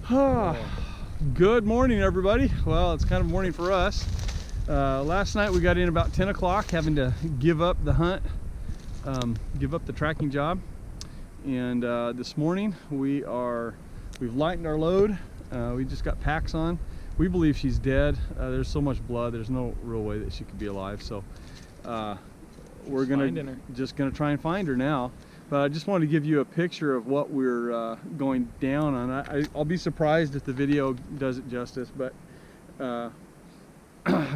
Good morning, everybody. Well, it's kind of morning for us. Last night we got in about 10 o'clock, having to give up the hunt, give up the tracking job. And this morning we've lightened our load. We just got packs on. We believe she's dead. There's so much blood, there's no real way that she could be alive. So we're just gonna try and find her now. But I just wanted to give you a picture of what we're going down on. I'll be surprised if the video does it justice, but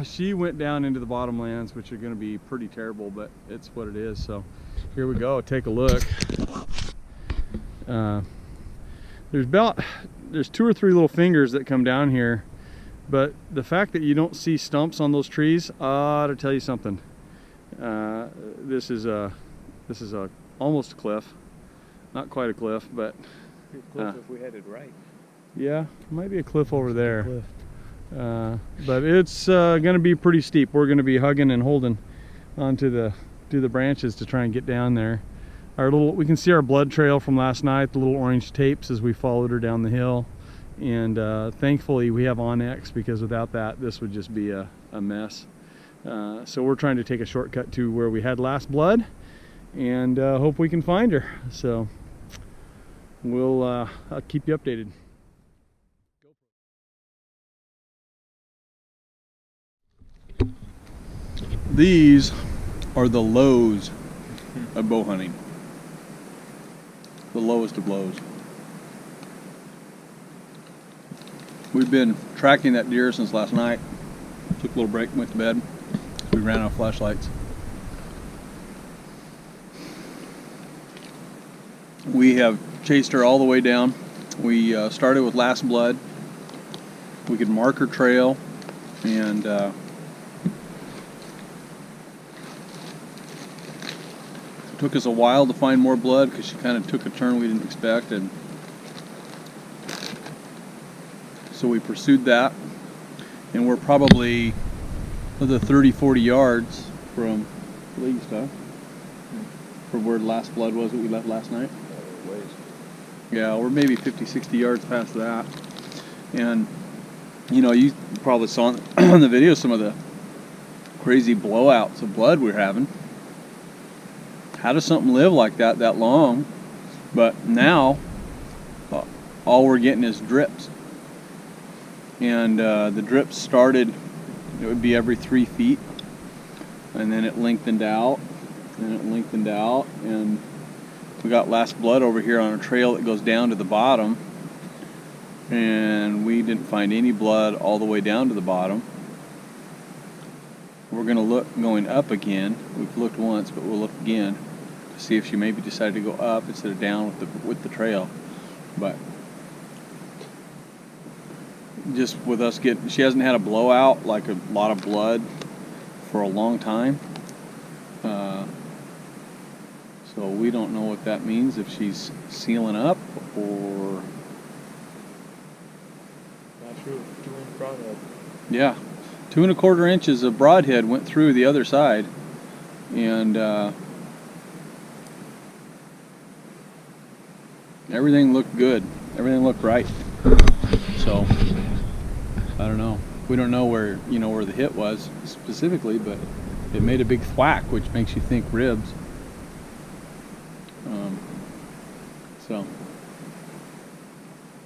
she went down into the bottomlands, which are going to be pretty terrible, but it's what it is. So here we go. Take a look. There's 2 or 3 little fingers that come down here, but the fact that you don't see stumps on those trees ought to tell you something. This is a almost a cliff, not quite a cliff, but a cliff if we headed right. Yeah, might be a cliff over there. But it's going to be pretty steep. We're going to be hugging and holding onto the branches to try and get down there. We can see our blood trail from last night, the little orange tapes as we followed her down the hill. And thankfully we have Onyx, because without that this would just be a mess. So we're trying to take a shortcut to where we had last blood, and hope we can find her. So I'll keep you updated. These are the lows of bow hunting. The lowest of lows. We've been tracking that deer since last night. Took a little break and went to bed. We ran out of flashlights. We have chased her all the way down. We started with last blood. We could mark her trail, and took us a while to find more blood because she kind of took a turn we didn't expect, and so we pursued that, and we're probably another 30-40 yards from league stuff, from where last blood was that we left last night. Yeah, we're maybe 50-60 yards past that. And you know, you probably saw on the video some of the crazy blowouts of blood we're having. How does something live like that long? But now all we're getting is drips, and the drips started, it would be every 3 feet, and then it lengthened out, and it lengthened out, and we got last blood over here on a trail that goes down to the bottom, and we didn't find any blood all the way down to the bottom. We're going to look going up again. We've looked once, but we'll look again to see if she maybe decided to go up instead of down with the trail. But just with us she hasn't had a blowout, like a lot of blood, for a long time. So we don't know what that means, if she's sealing up or... Not sure. 2-inch broadhead. Yeah, 2 1/4 inches of broadhead went through the other side, and everything looked good. Everything looked right. So I don't know. We don't know where the hit was specifically, but it made a big thwack, which makes you think ribs. So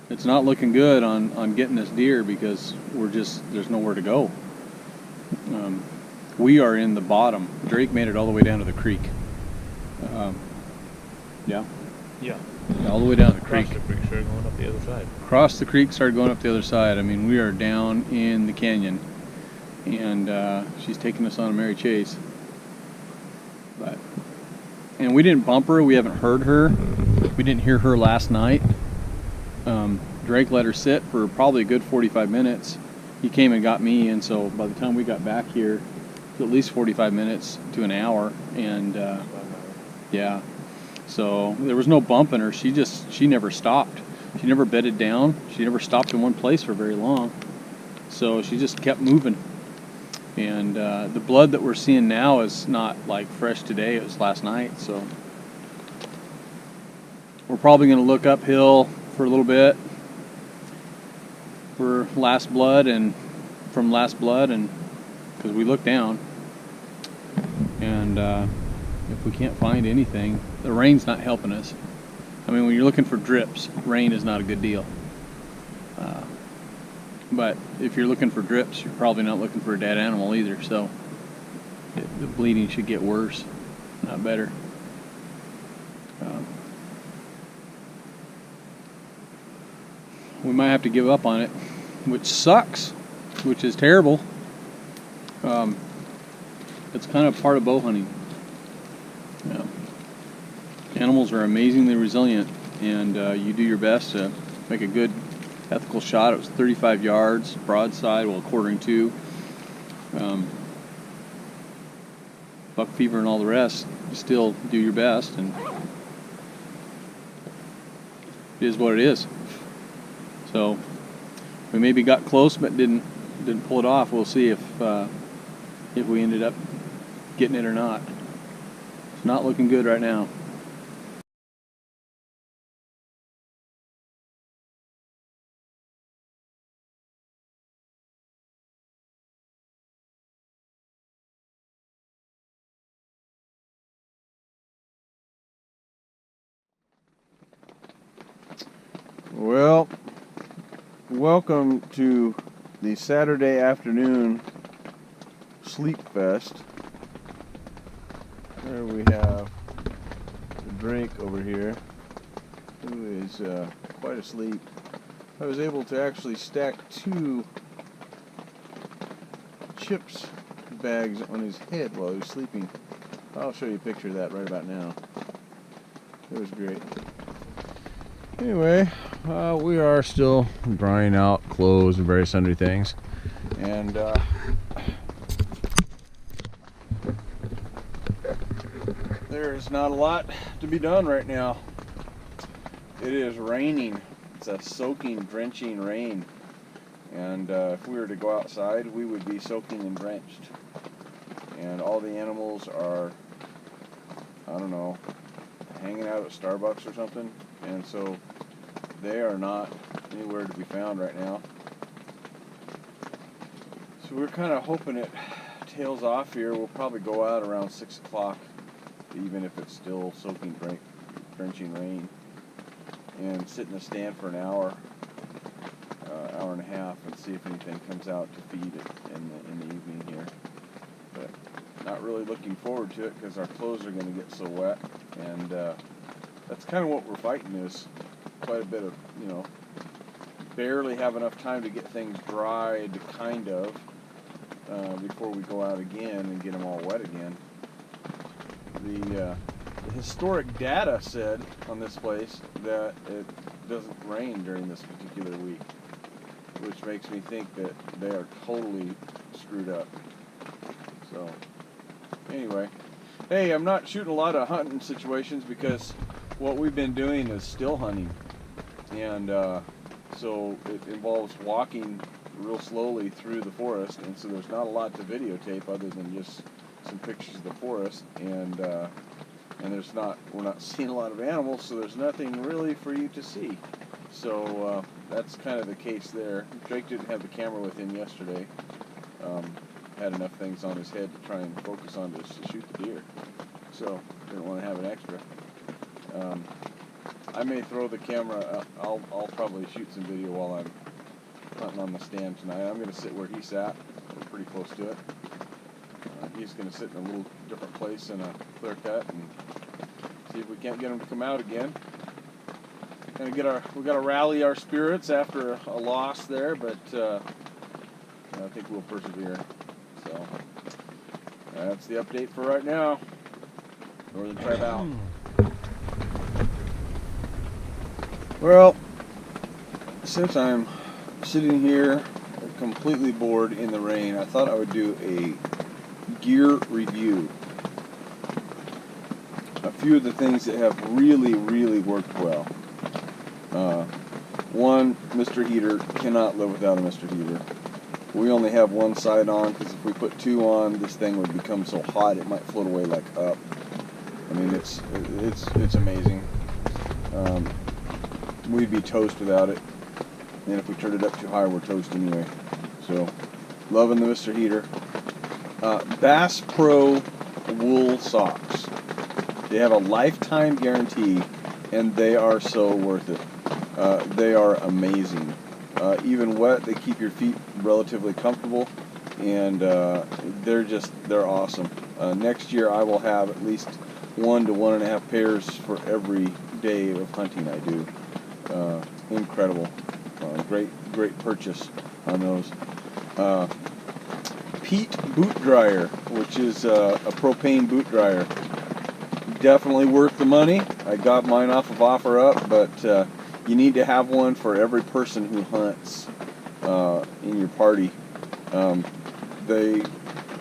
it's not looking good on getting this deer, because there's nowhere to go. We are in the bottom. Drake made it all the way down to the creek. Yeah, all the way down the creek. Across the creek, started going up the other side. Across the creek, started going up the other side. I mean, we are down in the canyon, and she's taking us on a merry chase. And we didn't bump her. We haven't heard her. We didn't hear her last night. Drake let her sit for probably a good 45 minutes. He came and got me, and so by the time we got back here, it was at least 45 minutes to an hour. And yeah, so there was no bumping her. She never stopped. She never bedded down. She never stopped in one place for very long. So she just kept moving. And the blood that we're seeing now is not like fresh today. It was last night. So we're probably going to look uphill for a little bit for last blood and from last blood, and because we look down, and if we can't find anything, the rain's not helping us. I mean, when you're looking for drips, rain is not a good deal. But if you're looking for drips, you're probably not looking for a dead animal either, so the bleeding should get worse, not better. We might have to give up on it, which sucks, which is terrible. It's kind of part of bow hunting. Yeah. Animals are amazingly resilient, and you do your best to make a good ethical shot. It was 35 yards, broadside, well, quartering to. Buck fever and all the rest, you still do your best, and it is what it is. So we maybe got close, but didn't pull it off. We'll see if we ended up getting it or not. It's not looking good right now. Well, welcome to the Saturday afternoon sleep fest. There we have the drink over here, who is quite asleep. I was able to actually stack 2 chips bags on his head while he was sleeping. I'll show you a picture of that right about now. It was great. Anyway, we are still drying out clothes and various sundry things, and there's not a lot to be done right now. It is raining. It's a soaking, drenching rain, and if we were to go outside, we would be soaking and drenched, and all the animals are, I don't know, hanging out at Starbucks or something, and so they are not anywhere to be found right now. So we're kind of hoping it tails off here. We'll probably go out around 6 o'clock, even if it's still soaking, drenching rain, and sit in the stand for an hour, hour and a half, and see if anything comes out to feed it in the evening here. But not really looking forward to it because our clothes are going to get so wet, and that's kind of what we're fighting, is quite a bit of, barely have enough time to get things dried, kind of, before we go out again and get them all wet again. The historic data said on this place that it doesn't rain during this particular week, which makes me think that they are totally screwed up. So, anyway, hey, I'm not shooting a lot of hunting situations because what we've been doing is still hunting, and so it involves walking real slowly through the forest, and so there's not a lot to videotape other than just some pictures of the forest, and we're not seeing a lot of animals, so there's nothing really for you to see. So that's kind of the case there. Drake didn't have the camera with him yesterday. Had enough things on his head to try and focus on to shoot the deer, so didn't want to have an extra. I may throw the camera. I'll probably shoot some video while I'm hunting on the stand tonight. I'm going to sit where he sat. We're pretty close to it. He's going to sit in a little different place in a clear cut and see if we can't get him to come out again. We got to rally our spirits after a loss there, but I think we'll persevere. So that's the update for right now. Northern Tribe out. Well, since I'm sitting here completely bored in the rain, I thought I would do a gear review. A few of the things that have really, really worked well. One, Mr. Heater. Cannot live without a Mr. Heater. We only have one side on because if we put 2 on, this thing would become so hot it might float away like up. I mean, it's amazing. We'd be toast without it. and if we turn it up too high, we're toast anyway. So, loving the Mr. Heater. Bass Pro wool socks. They have a lifetime guarantee, and they are so worth it. They are amazing. Even wet, they keep your feet relatively comfortable, and they're awesome. Next year, I will have at least 1 to 1.5 pairs for every day of hunting I do. Incredible. Great purchase on those. Pete boot dryer, which is a propane boot dryer. Definitely worth the money. I got mine off of OfferUp, but you need to have one for every person who hunts in your party.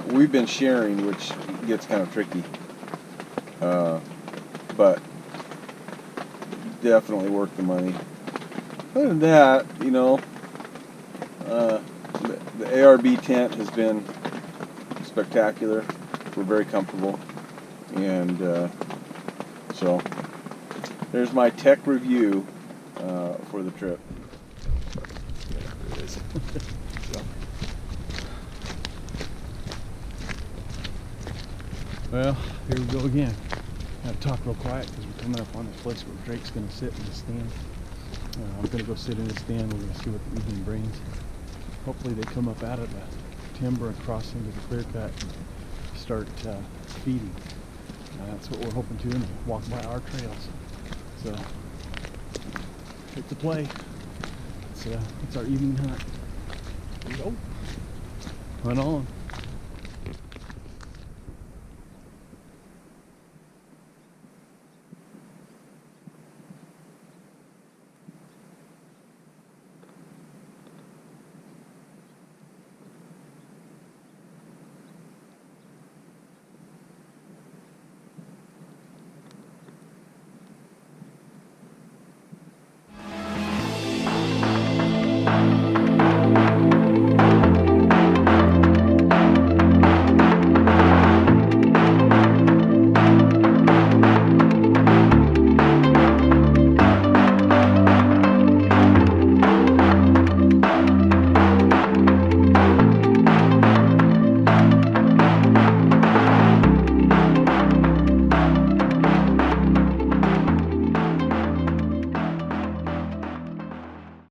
We've been sharing, which gets kind of tricky, but definitely worth the money. Other than that, you know, the ARB tent has been spectacular. We're very comfortable, and so there's my tech review for the trip. There it is. Well, here we go again. I have to talk real quiet because we're coming up on the place where Drake's going to sit in the stand. I'm going to go sit in the stand. We're going to see what the evening brings. Hopefully they come up out of the timber and cross into the clear cut and start feeding. That's what we're hoping to, and walk by our trails. So it's a play. It's our evening hunt. Go. Hunt on.